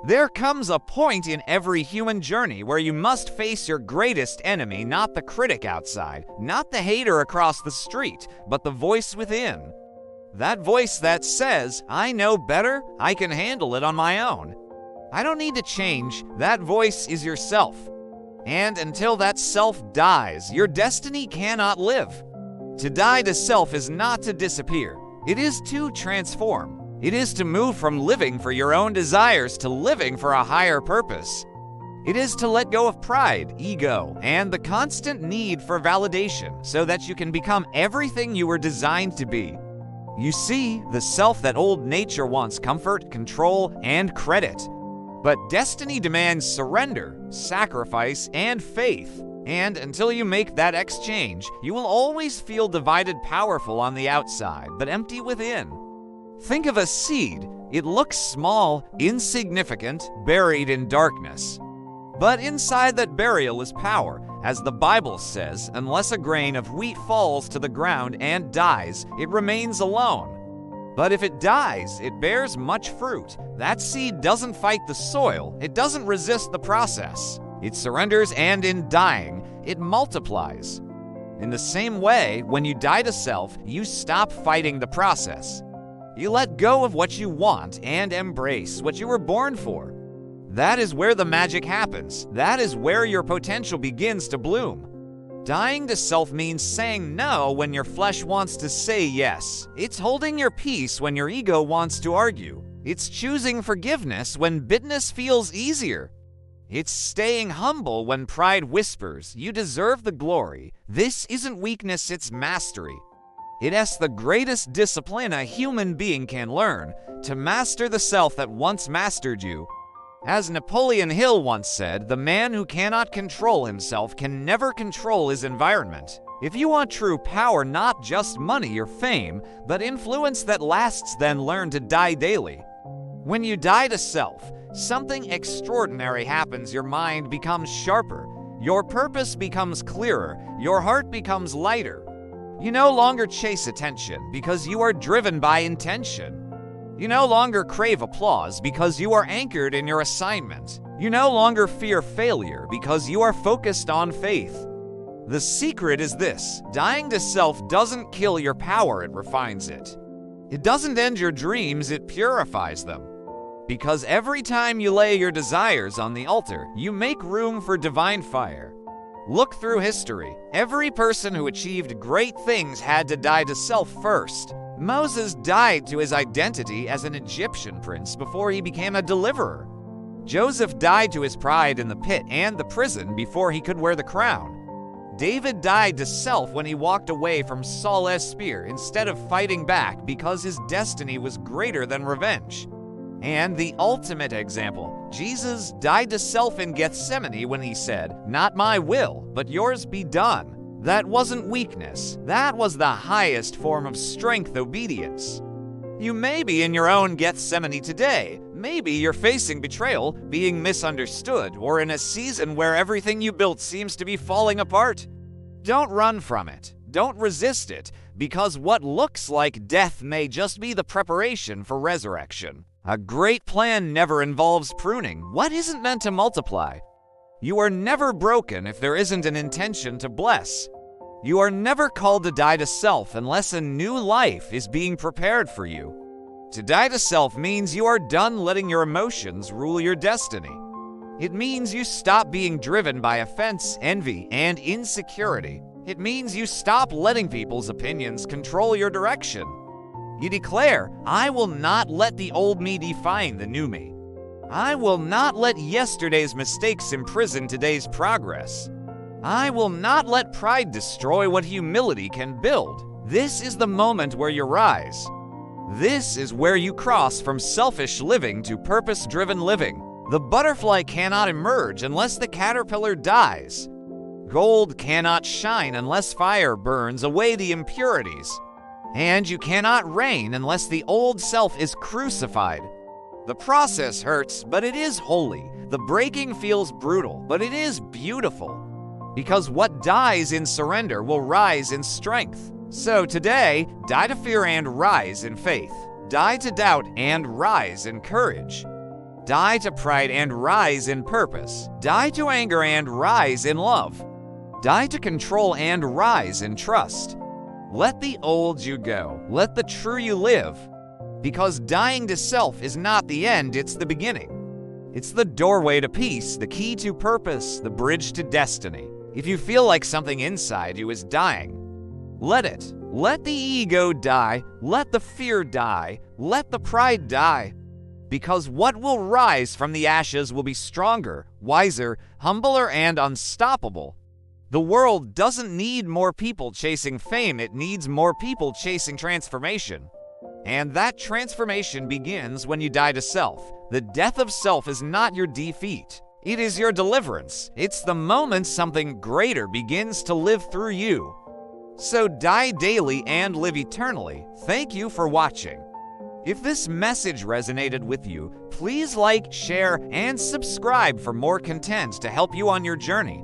There comes a point in every human journey where you must face your greatest enemy, not the critic outside, not the hater across the street, but the voice within. That voice that says, "I know better, I can handle it on my own." I don't need to change. That voice is yourself. And until that self dies, your destiny cannot live. To die to self is not to disappear. It is to transform. It is to move from living for your own desires to living for a higher purpose. It is to let go of pride, ego, and the constant need for validation so that you can become everything you were designed to be. You see, the self that old nature wants comfort, control, and credit. But destiny demands surrender, sacrifice, and faith. And until you make that exchange, you will always feel divided, powerful on the outside, but empty within. Think of a seed. It looks small, insignificant, buried in darkness. But inside that burial is power. As the Bible says, unless a grain of wheat falls to the ground and dies, it remains alone. But if it dies, it bears much fruit. That seed doesn't fight the soil. It doesn't resist the process. It surrenders, and in dying, it multiplies. In the same way, when you die to self, you stop fighting the process. You let go of what you want and embrace what you were born for. That is where the magic happens. That is where your potential begins to bloom. Dying to self means saying no when your flesh wants to say yes. It's holding your peace when your ego wants to argue. It's choosing forgiveness when bitterness feels easier. It's staying humble when pride whispers, "You deserve the glory." This isn't weakness, it's mastery. It is the greatest discipline a human being can learn, to master the self that once mastered you. As Napoleon Hill once said, the man who cannot control himself can never control his environment. If you want true power, not just money or fame, but influence that lasts, then learn to die daily. When you die to self, something extraordinary happens. Your mind becomes sharper, your purpose becomes clearer, your heart becomes lighter. You no longer chase attention because you are driven by intention. You no longer crave applause because you are anchored in your assignment. You no longer fear failure because you are focused on faith. The secret is this: dying to self doesn't kill your power, it refines it. It doesn't end your dreams, it purifies them. Because every time you lay your desires on the altar, you make room for divine fire. Look through history. Every person who achieved great things had to die to self first. Moses died to his identity as an Egyptian prince before he became a deliverer. Joseph died to his pride in the pit and the prison before he could wear the crown. David died to self when he walked away from Saul's spear instead of fighting back because his destiny was greater than revenge. And the ultimate example, Jesus died to self in Gethsemane when he said, "Not my will, but yours be done." That wasn't weakness. That was the highest form of strength, obedience. You may be in your own Gethsemane today. Maybe you're facing betrayal, being misunderstood, or in a season where everything you built seems to be falling apart. Don't run from it. Don't resist it, because what looks like death may just be the preparation for resurrection. A great plan never involves pruning what isn't meant to multiply. You are never broken if there isn't an intention to bless. You are never called to die to self unless a new life is being prepared for you. To die to self means you are done letting your emotions rule your destiny. It means you stop being driven by offense, envy, and insecurity. It means you stop letting people's opinions control your direction. You declare, "I will not let the old me define the new me. I will not let yesterday's mistakes imprison today's progress. I will not let pride destroy what humility can build." This is the moment where you rise. This is where you cross from selfish living to purpose-driven living. The butterfly cannot emerge unless the caterpillar dies. Gold cannot shine unless fire burns away the impurities. And you cannot reign unless the old self is crucified. The process hurts, but it is holy. The breaking feels brutal, but it is beautiful. Because what dies in surrender will rise in strength. So today, die to fear and rise in faith. Die to doubt and rise in courage. Die to pride and rise in purpose. Die to anger and rise in love. Die to control and rise in trust. Let the old you go. Let the true you live. Because dying to self is not the end, it's the beginning. It's the doorway to peace, the key to purpose, the bridge to destiny. If you feel like something inside you is dying, let it. Let the ego die. Let the fear die. Let the pride die. Because what will rise from the ashes will be stronger, wiser, humbler, and unstoppable. The world doesn't need more people chasing fame, it needs more people chasing transformation. And that transformation begins when you die to self. The death of self is not your defeat. It is your deliverance. It's the moment something greater begins to live through you. So die daily and live eternally. Thank you for watching. If this message resonated with you, please like, share, and subscribe for more content to help you on your journey.